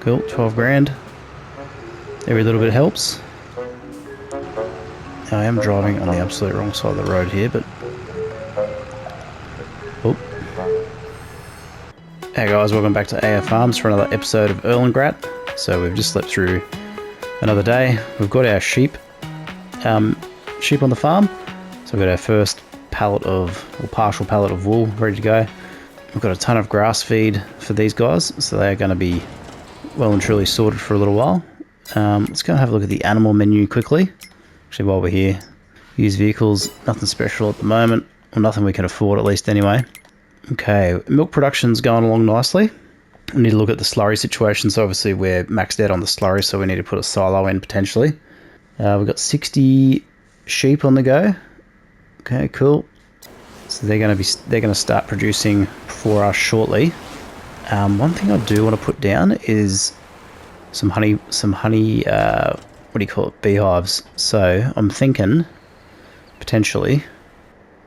Cool, 12 grand. Every little bit helps. Now, I am driving on the absolute wrong side of the road here, but... Oh. Hey guys, welcome back to AF Farms for another episode of Erlengrat. So we've just slept through another day. We've got our sheep on the farm. So we've got our first pallet of, or partial pallet of wool ready to go. We've got a ton of grass feed for these guys, so they're going to be well and truly sorted for a little while. Let's go and have a look at the animal menu quickly. Actually, while we're here, used vehicles, nothing special at the moment, or nothing we can afford at least anyway. Okay, milk production's going along nicely. We need to look at the slurry situation, so obviously we're maxed out on the slurry, so we need to put a silo in potentially. We've got 60 sheep on the go. Okay, cool. So they're going to start producing for us shortly. One thing I do want to put down is some honey, what do you call it, beehives. So I'm thinking potentially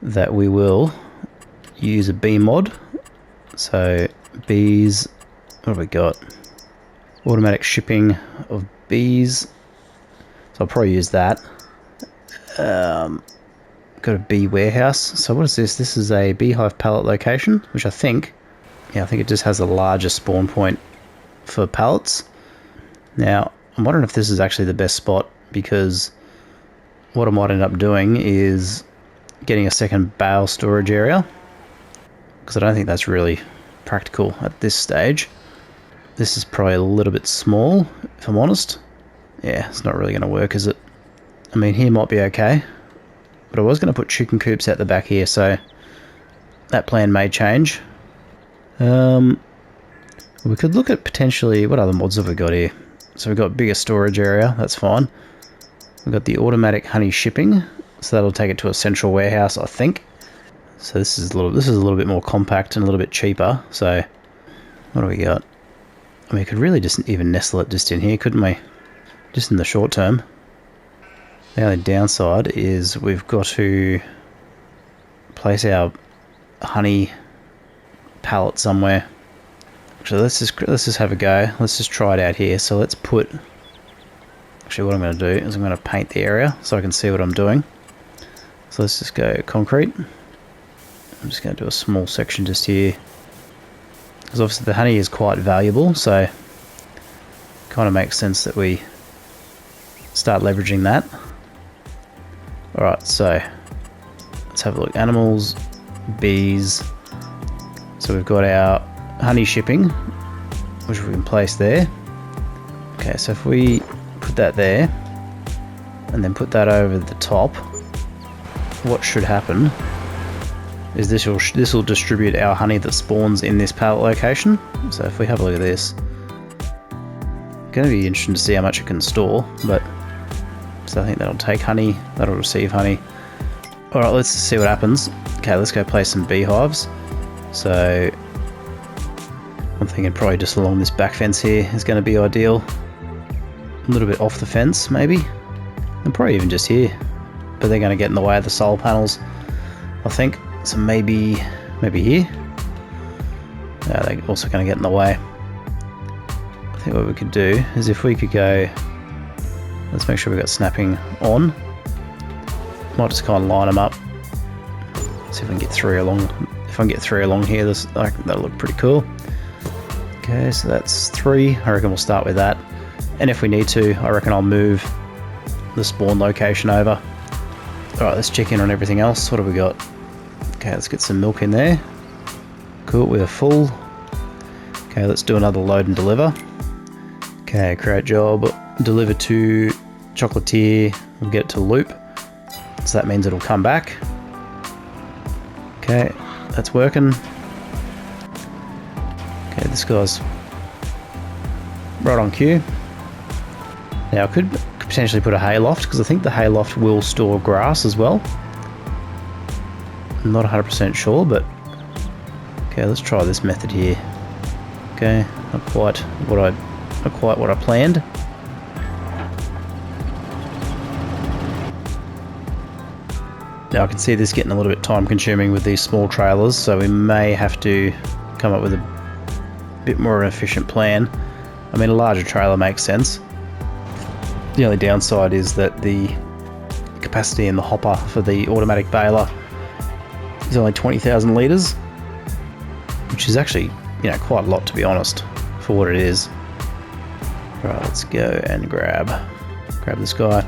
that we will use a bee mod. So bees, what have we got? Automatic shipping of bees. So I'll probably use that. Got a bee warehouse. So what is this? This is a beehive pallet location, which I think it just has a larger spawn point for pallets. Now, I'm wondering if this is actually the best spot, because what I might end up doing is getting a second bale storage area, because I don't think that's really practical at this stage. This is probably a little bit small, if I'm honest. Yeah, it's not really going to work, is it? I mean, here might be okay, but I was going to put chicken coops out the back here, so that plan may change. We could look at potentially, what other mods have we got here? So we've got bigger storage area, that's fine. We've got the automatic honey shipping, so that'll take it to a central warehouse, I think. So this is a little bit more compact and a little bit cheaper. So what do we got? I mean, we could really just even nestle it just in here, couldn't we? Just in the short term. The only downside is we've got to place our honey pallet somewhere. Actually, let's just have a go. Let's just try it out here. So let's put... Actually, what I'm going to do is I'm going to paint the area so I can see what I'm doing. So let's just go concrete. I'm just going to do a small section just here, because obviously the honey is quite valuable, so it kind of makes sense that we start leveraging that. Alright, so let's have a look. Animals, bees. So we've got our honey shipping, which we can place there. Okay, so if we put that there and then put that over the top, what should happen is this will distribute our honey that spawns in this pallet location. So if we have a look at this, it's going to be interesting to see how much it can store, but so I think that'll take honey, that'll receive honey. Alright, let's see what happens. Okay, let's go place some beehives. So I'm thinking probably just along this back fence here is going to be ideal. A little bit off the fence maybe, and probably even just here, but they're going to get in the way of the solar panels, I think. So maybe here. They're also going to get in the way. I think what we could do is if we could go, let's make sure we got snapping on. Might just kind of line them up. See if we can get three along. If I can get three along here, that'll look pretty cool. Okay, so that's 3. I reckon we'll start with that. And if we need to, I reckon I'll move the spawn location over. Alright, let's check in on everything else. What have we got? Okay, let's get some milk in there. Cool, we're full. Okay, let's do another load and deliver. Okay, create job. Deliver to chocolatier. We'll get it to loop. So that means it'll come back. Okay, that's working. Okay, this guy's right on cue. Now I could potentially put a hay loft, because I think the hay loft will store grass as well. I'm not 100% sure, but okay, let's try this method here. Okay, not quite what I planned. Now I can see this getting a little bit time consuming with these small trailers, so we may have to come up with a bit more efficient plan. I mean, a larger trailer makes sense. The only downside is that the capacity in the hopper for the automatic baler is only 20,000 litres, which is actually, you know, quite a lot, to be honest, for what it is. Right, let's go and grab this guy,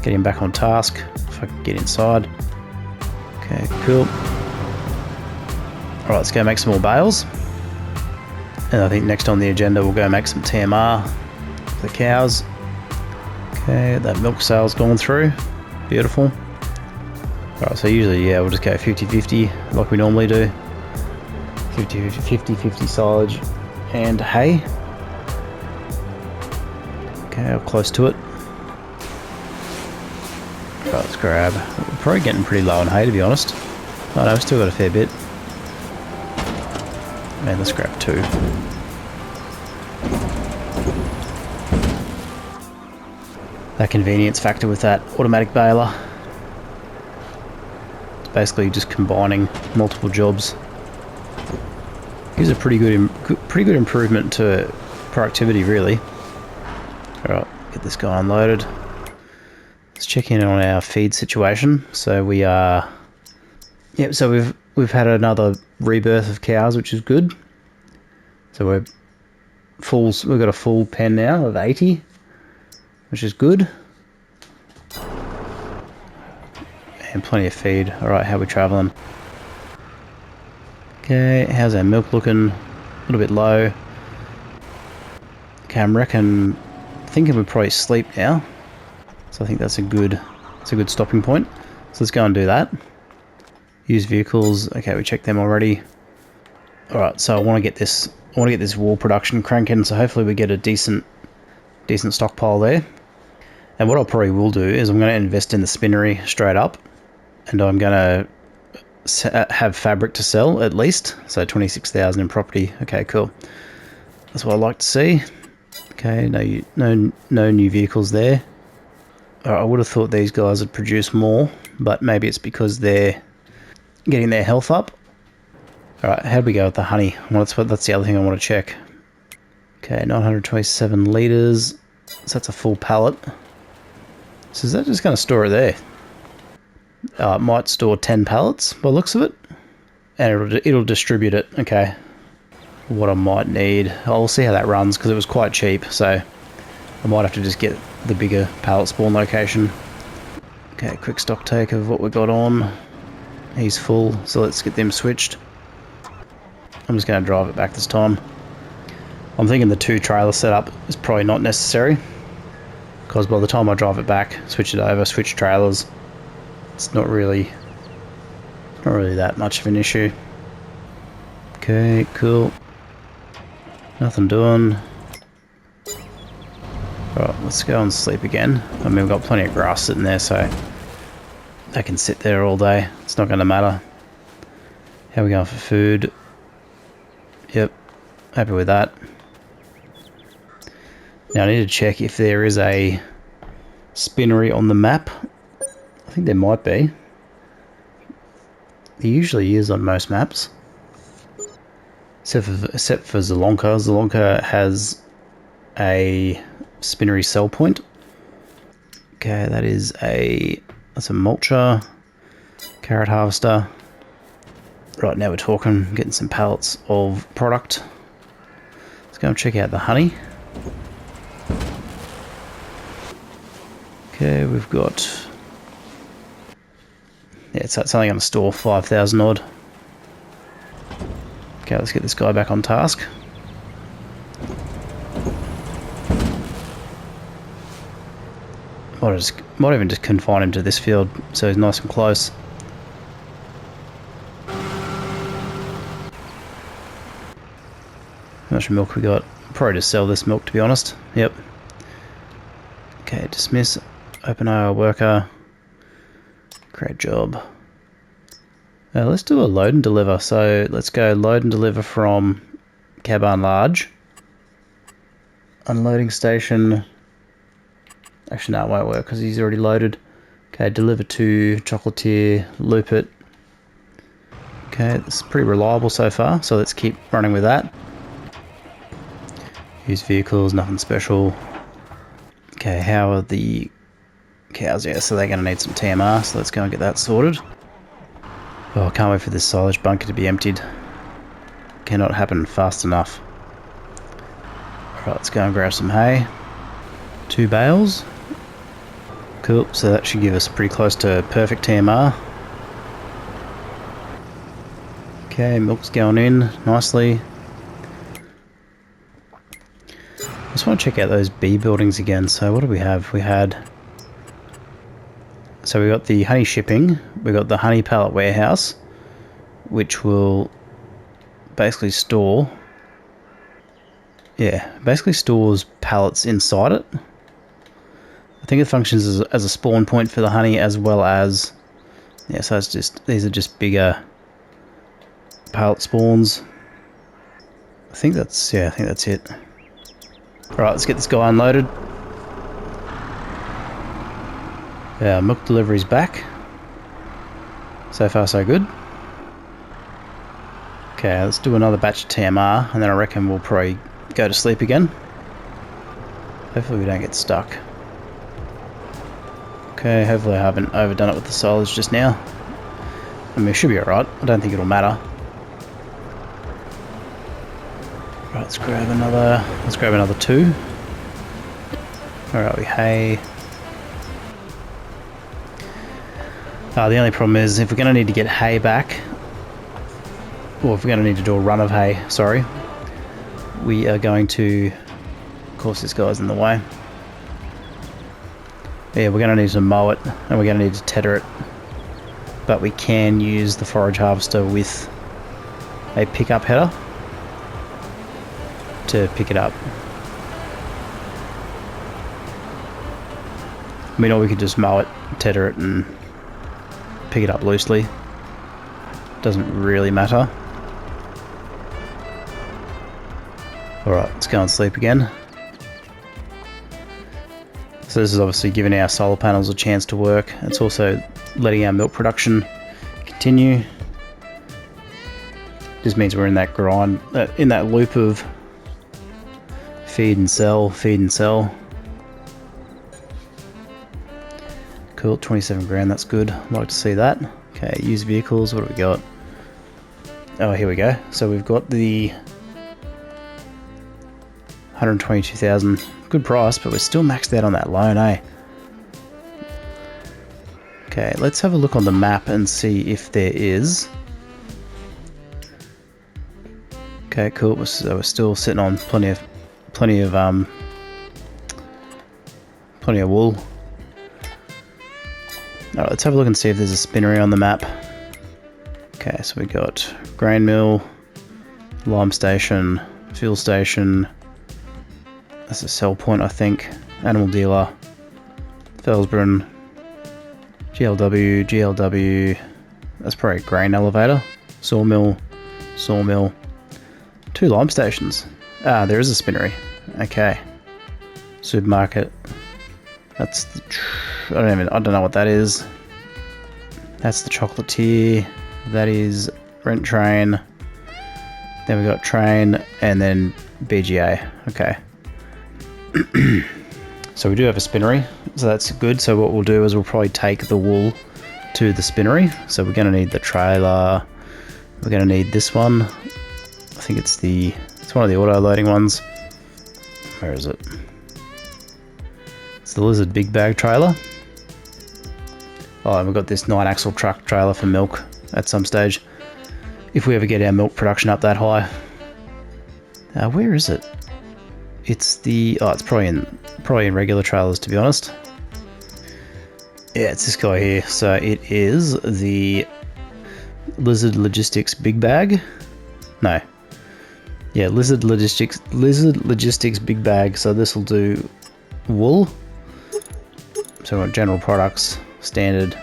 get him back on task, if I can get inside. Okay, cool. Alright, let's go make some more bales. And I think next on the agenda we'll go make some TMR for the cows. Okay, that milk sale's gone through. Beautiful. Alright, so usually, yeah, we'll just go 50-50 like we normally do. 50-50 silage and hay. Okay, we're close to it. Right, let's grab. We're probably getting pretty low on hay, to be honest. Oh no, we've still got a fair bit. Man, let's grab 2. That convenience factor with that automatic baler. It's basically just combining multiple jobs. Gives a pretty good improvement to productivity, really. Alright, get this guy unloaded. Let's check in on our feed situation. So we are... Yep, so we've had another rebirth of cows, which is good. So we've got a full pen now of 80, which is good. And plenty of feed. Alright, how are we travelling? Okay, how's our milk looking? A little bit low. Okay, I'm thinking we'd probably sleep now. So I think that's a good stopping point. So let's go and do that. Use vehicles. Okay, we checked them already. Alright, so I want to get this wool production cranking, so hopefully we get a decent stockpile there. And what I probably will do is I'm going to invest in the spinnery straight up, and I'm going to have fabric to sell at least. So 26,000 in property. Okay, cool. That's what I like to see. Okay, no new vehicles there. I would have thought these guys would produce more, but maybe it's because they're getting their health up. Alright, how'd we go with the honey? Well, that's the other thing I want to check. Okay, 927 litres. So that's a full pallet. So is that just going to store it there? It might store 10 pallets by the looks of it. And it'll distribute it. Okay. What I might need. I'll see how that runs, because it was quite cheap. So I might have to just get the bigger pallet spawn location. Okay, quick stock take of what we got on. He's full, so let's get them switched. I'm just going to drive it back this time. I'm thinking the 2 trailer setup is probably not necessary, because by the time I drive it back, switch it over, switch trailers, it's not really that much of an issue. Okay, cool. Nothing doing. Right, let's go and sleep again. I mean, we've got plenty of grass sitting there, so they can sit there all day. It's not going to matter. How are we going for food? Yep, happy with that. Now I need to check if there is a spinnery on the map. I think there might be. There usually is on most maps. Except for Zelonka. Zelonka has a spinnery sell point. Okay, that's a mulcher, carrot harvester. Right, now we're talking, getting some pallets of product. Let's go and check out the honey. Okay, we've got... Yeah, it's only going to store 5,000 odd. Okay, let's get this guy back on task. Might even just confine him to this field so he's nice and close. How much milk we got? Probably just sell this milk, to be honest. Yep. Okay, dismiss. Open IR worker. Great job. Let's do a load and deliver. So let's go load and deliver from Caban Large. Unloading station. Actually, no, it won't work because he's already loaded. Okay, deliver to Chocolatier, loop it. Okay, this is pretty reliable so far, so let's keep running with that. Used vehicles, nothing special. Okay, how are the cows? Yeah, so they're going to need some TMR, so let's go and get that sorted. Oh, I can't wait for this silage bunker to be emptied. Cannot happen fast enough. Alright, let's go and grab some hay. 2 bales. Cool, so that should give us pretty close to perfect TMR. Okay, milk's going in nicely. I just want to check out those bee buildings again. So what do we have? So we got the honey shipping, we got the honey pallet warehouse, which will basically store, basically stores pallets inside it. I think it functions as a spawn point for the honey as well as, yeah, so it's just, these are just bigger pallet spawns. I think that's it. Alright, let's get this guy unloaded. Yeah, milk delivery's back. So far so good. Okay, let's do another batch of TMR and then I reckon we'll probably go to sleep again. Hopefully we don't get stuck. Okay, hopefully I haven't overdone it with the silage just now. I mean, it should be alright. I don't think it'll matter. Right, let's grab another 2. Alright, we hay. The only problem is if we're going to need to get hay back, or if we're going to need to do a run of hay, sorry, we are going to, of course this guy's in the way. Yeah, we're going to need to mow it and we're going to need to tether it, but we can use the forage harvester with a pickup header to pick it up. I mean, or we could just mow it, tether it and pick it up loosely. Doesn't really matter. Alright, let's go and sleep again. So this is obviously giving our solar panels a chance to work. It's also letting our milk production continue. Just means we're in that grind, in that loop of feed and sell, feed and sell. Cool, 27 grand, that's good. I'd like to see that. Okay, used vehicles, what do we got? Oh, here we go. So we've got the 122,000. Good price, but we're still maxed out on that loan, eh? Okay, let's have a look on the map and see if there is. Okay, cool. So we're still sitting on plenty of wool. Alright, let's have a look and see if there's a spinnery on the map. Okay, so we got grain mill, lime station, fuel station. That's a sell point, I think. Animal dealer, Felsbrunn, GLW. That's probably a grain elevator. Sawmill. 2 lime stations. Ah, there is a spinnery. Okay. Supermarket. That's the I don't know what that is. That's the chocolatier. That is rent train. Then we got train and then BGA. Okay. So we do have a spinnery, so that's good. So what we'll do is we'll probably take the wool to the spinnery. So we're going to need the trailer. We're going to need this one. I think it's one of the auto loading ones. Where is it? It's the Lizard big bag trailer. Oh, and we've got this 9-axle truck trailer for milk at some stage, if we ever get our milk production up that high. Where is it? It's it's probably in regular trailers, to be honest. Yeah, it's this guy here. So it is the Lizard Logistics big bag. No. Yeah, Lizard Logistics big bag. So this will do wool. So we want general products, standard.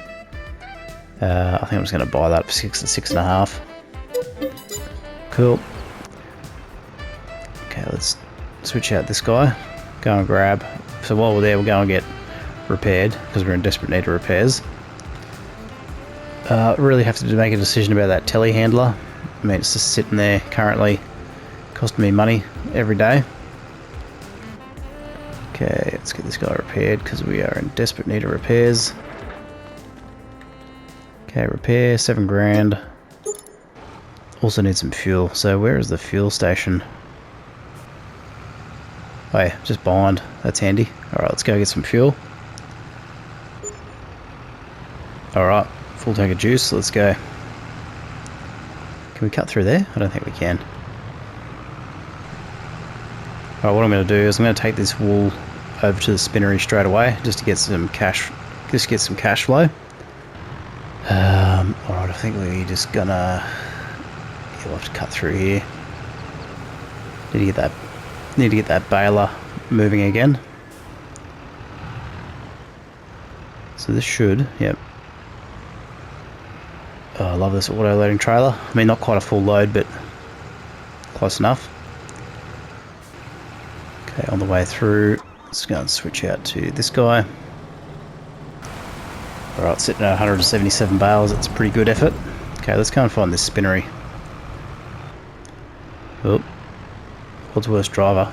I think I'm just going to buy that for 6.5. Cool. Okay, let's switch out this guy. Go and grab. So while we're there, we'll go and get repaired because we're in desperate need of repairs. Really have to make a decision about that telehandler. I mean, it's just sitting there currently, costing me money every day. Okay, let's get this guy repaired because we are in desperate need of repairs. Okay, repair, 7 grand. Also need some fuel. So where is the fuel station? Oh yeah, just behind. That's handy. Alright, let's go get some fuel. Alright, full tank of juice, let's go. Can we cut through there? I don't think we can. Alright, what I'm going to do is I'm going to take this wool over to the spinnery straight away, just to get some cash, flow. Alright, I think we're just gonna... Yeah, we'll have to cut through here. Need to get that baler moving again. So this should, yep. Oh, I love this auto-loading trailer. I mean, not quite a full load, but close enough. Okay, on the way through, let's go and switch out to this guy. Alright, sitting at 177 bales, it's a pretty good effort. Okay, let's go and find this spinnery. Oh, world's worst driver.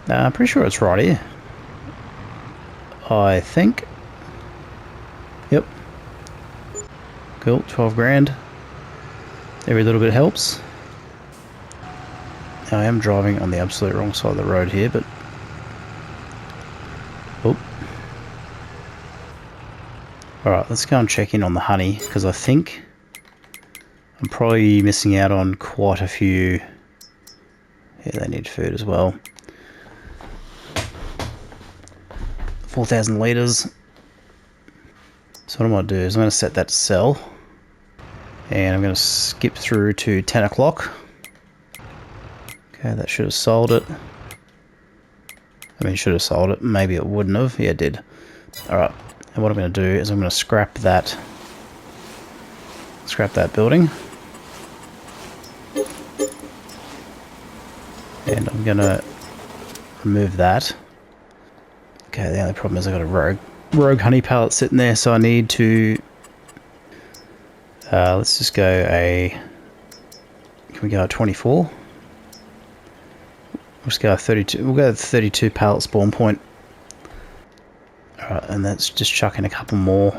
I'm pretty sure it's right here. I think. Yep. Cool, 12 grand. Every little bit helps. Now, I am driving on the absolute wrong side of the road here, but... Oh. Alright, let's go and check in on the honey, because I think I'm probably missing out on quite a few. Yeah, they need food as well. 4,000 litres. So what I'm going to do is I'm going to set that to sell. And I'm going to skip through to 10 o'clock. Okay, that should have sold it. I mean, should have sold it. Maybe it wouldn't have. Yeah, it did. Alright. And what I'm going to do is I'm going to scrap that building. And I'm going to remove that. Okay, the only problem is I've got a rogue honey pallet sitting there, so I need to... let's just go Can we go 24? We'll just go 32. We'll go 32 pallet spawn point. Alright, and that's just chucking a couple more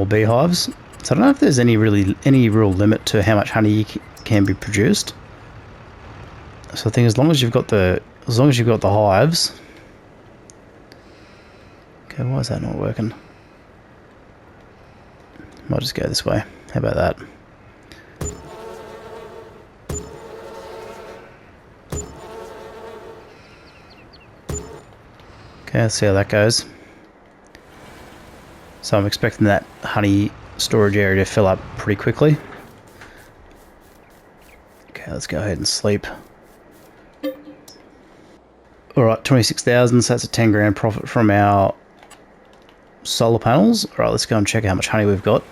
beehives. So I don't know if there's any real limit to how much honey can be produced. So I think as long as you've got the hives. Okay, why is that not working? Might just go this way. How about that? Okay, let's see how that goes. So I'm expecting that honey storage area to fill up pretty quickly. Okay, let's go ahead and sleep. Alright, 26,000, so that's a 10 grand profit from our solar panels. Alright, let's go and check how much honey we've got.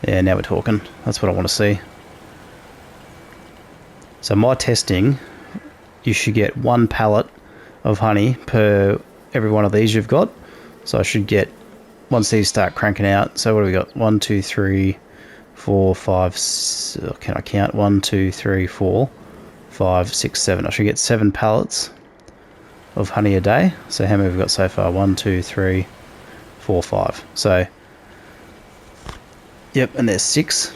Yeah, now we're talking. That's what I want to see. So my testing, you should get 1 pallet of honey per every one of these you've got. So I should get, once these start cranking out, so what do we got? 1, 2, 3, 4, 5, can I count? 1, 2, 3, 4, 5, 6, 7. I should get 7 pallets of honey a day. So how many have we got so far? 1, 2, 3, 4, 5. So, yep, and there's 6.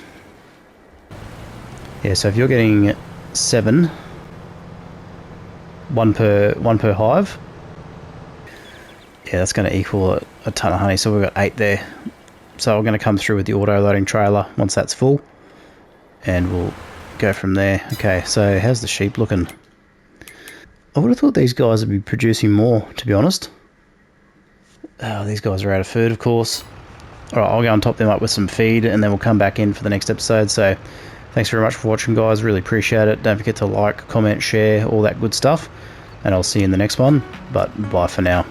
Yeah, so if you're getting 7, one per hive, yeah, that's going to equal a ton of honey. So we've got 8 there. So we're going to come through with the auto-loading trailer once that's full, and we'll go from there. Okay, so how's the sheep looking? I would have thought these guys would be producing more, to be honest. Oh, these guys are out of food, of course. Alright, I'll go and top them up with some feed, and then we'll come back in for the next episode. So, thanks very much for watching, guys. Really appreciate it. Don't forget to like, comment, share, all that good stuff. And I'll see you in the next one. But bye for now.